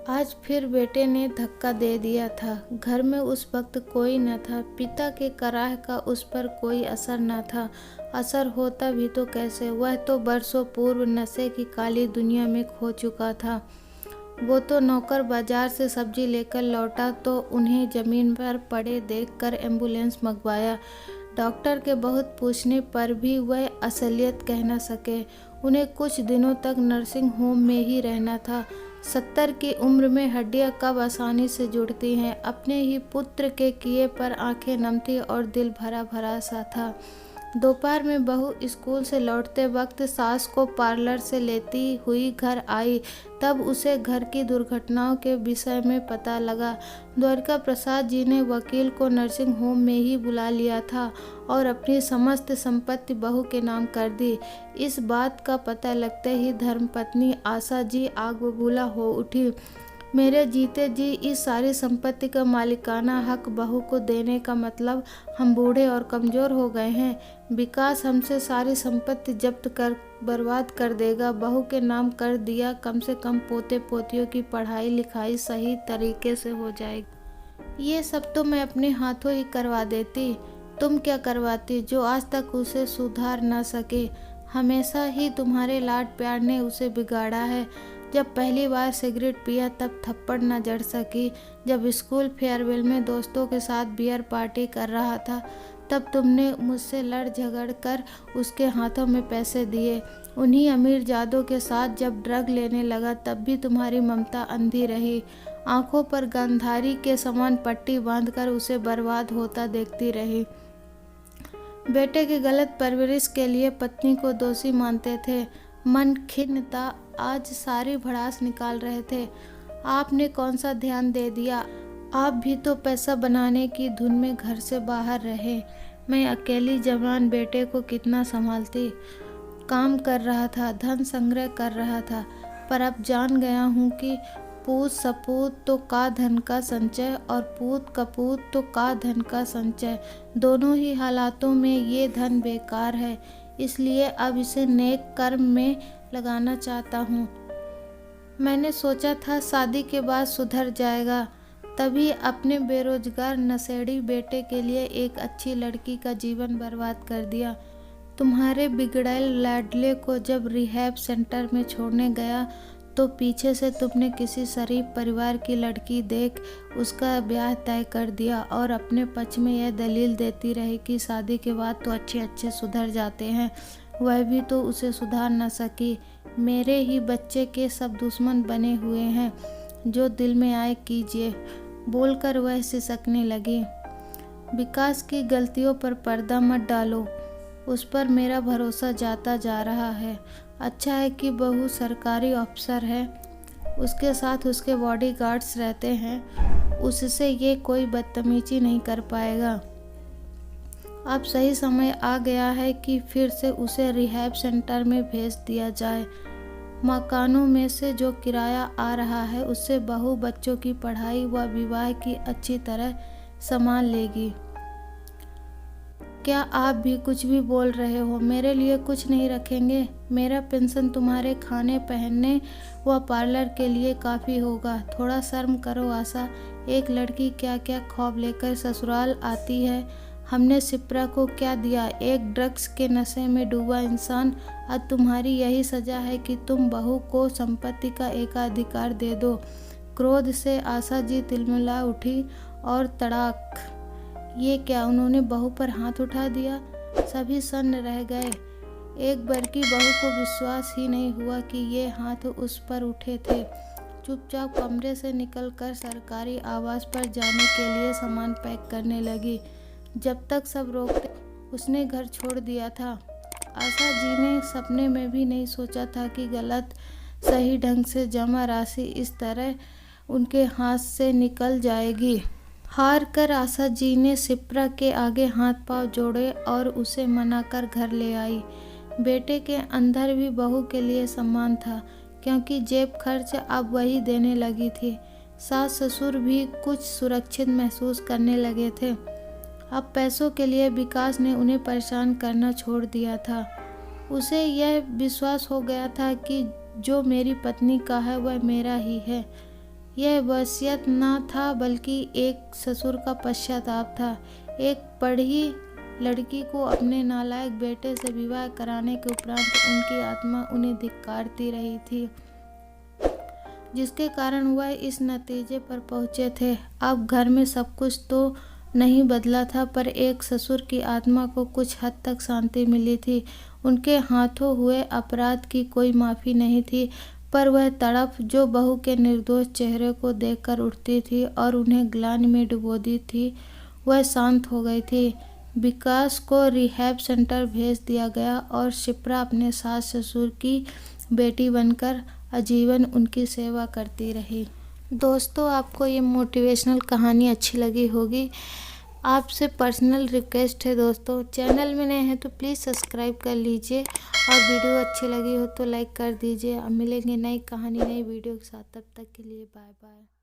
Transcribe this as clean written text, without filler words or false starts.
आज फिर बेटे ने धक्का दे दिया था। घर में उस वक्त कोई न था। पिता के कराह का उस पर कोई असर न था। असर होता भी तो कैसे, वह तो बरसों पूर्व नशे की काली दुनिया में खो चुका था। वो तो नौकर बाजार से सब्जी लेकर लौटा तो उन्हें जमीन पर पड़े देखकर एम्बुलेंस मंगवाया। डॉक्टर के बहुत पूछने पर भी वह असलियत कह न सके। उन्हें कुछ दिनों तक नर्सिंग होम में ही रहना था। 70 की उम्र में हड्डियां कब आसानी से जुड़ती हैं। अपने ही पुत्र के किए पर आंखें नम थी और दिल भरा भरा सा था। दोपहर में बहू स्कूल से लौटते वक्त सास को पार्लर से लेती हुई घर आई। तब उसे घर की दुर्घटनाओं के विषय में पता लगा। द्वारिका प्रसाद जी ने वकील को नर्सिंग होम में ही बुला लिया था और अपनी समस्त संपत्ति बहू के नाम कर दी। इस बात का पता लगते ही धर्मपत्नी आशा जी आग बबूला हो उठी। मेरे जीते जी इस सारी संपत्ति का मालिकाना हक बहू को देने का मतलब हम बूढ़े और कमज़ोर हो गए हैं। विकास हमसे सारी संपत्ति जब्त कर बर्बाद कर देगा। बहू के नाम कर दिया, कम से कम पोते पोतियों की पढ़ाई लिखाई सही तरीके से हो जाएगी। ये सब तो मैं अपने हाथों ही करवा देती। तुम क्या करवाती जो आज तक उसे सुधार न सके। हमेशा ही तुम्हारे लाड प्यार ने उसे बिगाड़ा है। जब पहली बार सिगरेट पिया तब थप्पड़ न जड़ सकी। जब स्कूल फेयरवेल में दोस्तों के साथ बियर पार्टी कर रहा था तब तुमने मुझसे लड़ झगड़ कर उसके हाथों में पैसे दिए। उन्हीं अमीर जादों के साथ जब ड्रग लेने लगा तब भी तुम्हारी ममता अंधी रही। आंखों पर गांधारी के समान पट्टी बांधकर उसे बर्बाद होता देखती रही। बेटे की गलत परवरिश के लिए पत्नी को दोषी मानते थे। मन खिन्न था, आज सारी भड़ास निकाल रहे थे। आपने कौन सा ध्यान दे दिया। आप भी तो पैसा बनाने की धुन में घर से बाहर रहे। मैं अकेली जवान बेटे को कितना संभालती। काम कर रहा था, धन संग्रह कर रहा था, पर अब जान गया हूँ कि पूत सपूत तो का धन का संचय और पूत कपूत तो का धन का संचय। दोनों ही हालातों में ये धन बेकार है। इसलिए अब इसे नेक कर्म में लगाना चाहता हूँ। मैंने सोचा था शादी के बाद सुधर जाएगा, तभी अपने बेरोजगार नशेड़ी बेटे के लिए एक अच्छी लड़की का जीवन बर्बाद कर दिया। तुम्हारे बिगड़ैल लाडले को जब रिहैब सेंटर में छोड़ने गया तो पीछे से तुमने किसी शरीफ परिवार की लड़की देख उसका ब्याह तय कर दिया और अपने पक्ष में यह दलील देती रही कि शादी के बाद तो अच्छे अच्छे सुधर जाते हैं। वह भी तो उसे सुधार न सकी। मेरे ही बच्चे के सब दुश्मन बने हुए हैं। जो दिल में आए कीजिए, बोलकर वह सिसकने लगी। विकास की गलतियों पर पर्दा मत डालो, उस पर मेरा भरोसा जाता जा रहा है। अच्छा है कि बहू सरकारी अफसर है, उसके साथ उसके बॉडीगार्ड्स रहते हैं, उससे ये कोई बदतमीजी नहीं कर पाएगा। अब सही समय आ गया है कि फिर से उसे रिहैब सेंटर में भेज दिया जाए। मकानों में से जो किराया आ रहा है उससे बहू बच्चों की पढ़ाई व विवाह की अच्छी तरह संभाल लेगी। क्या आप भी कुछ भी बोल रहे हो? मेरे लिए कुछ नहीं रखेंगे? मेरा पेंशन तुम्हारे खाने पहनने व पार्लर के लिए काफ़ी होगा। थोड़ा शर्म करो आशा। एक लड़की क्या क्या ख्वाब लेकर ससुराल आती है। हमने सिप्रा को क्या दिया? एक ड्रग्स के नशे में डूबा इंसान। अब तुम्हारी यही सजा है कि तुम बहू को संपत्ति का एकाधिकार दे दो। क्रोध से आशा जी तिलमिला उठी और तड़ाक, ये क्या? उन्होंने बहू पर हाथ उठा दिया। सभी सन्न रह गए। एक बार की बहू को विश्वास ही नहीं हुआ कि ये हाथ उस पर उठे थे। चुपचाप कमरे से निकलकर सरकारी आवास पर जाने के लिए सामान पैक करने लगी। जब तक सब रोकते उसने घर छोड़ दिया था। आशा जी ने सपने में भी नहीं सोचा था कि गलत सही ढंग से जमा राशि इस तरह उनके हाथ से निकल जाएगी। हार कर आशा जी ने सिप्रा के आगे हाथ पांव जोड़े और उसे मनाकर घर ले आई। बेटे के अंदर भी बहू के लिए सम्मान था, क्योंकि जेब खर्च अब वही देने लगी थी। सास ससुर भी कुछ सुरक्षित महसूस करने लगे थे। अब पैसों के लिए विकास ने उन्हें परेशान करना छोड़ दिया था। उसे यह विश्वास हो गया था कि जो मेरी पत्नी का है वह मेरा ही है। यह वसीयत न था बल्कि एक ससुर का पश्चाताप था। एक पढ़ी लड़की को अपने नालायक बेटे से विवाह कराने के उपरांत उनकी आत्मा उन्हें धिक्कारती रही थी, जिसके कारण वह इस नतीजे पर पहुंचे थे। अब घर में सब कुछ तो नहीं बदला था, पर एक ससुर की आत्मा को कुछ हद तक शांति मिली थी। उनके हाथों हुए अपराध की कोई माफ़ी नहीं थी, पर वह तड़प जो बहू के निर्दोष चेहरे को देखकर उठती थी और उन्हें ग्लानि में डुबोती थी, वह शांत हो गई थी। विकास को रिहैब सेंटर भेज दिया गया और शिप्रा अपने सास ससुर की बेटी बनकर आजीवन उनकी सेवा करती रही। दोस्तों, आपको ये मोटिवेशनल कहानी अच्छी लगी होगी। आपसे पर्सनल रिक्वेस्ट है दोस्तों, चैनल में नए हैं तो प्लीज़ सब्सक्राइब कर लीजिए और वीडियो अच्छी लगी हो तो लाइक कर दीजिए। अब मिलेंगे नई कहानी नई वीडियो के साथ, तब तक के लिए बाय बाय।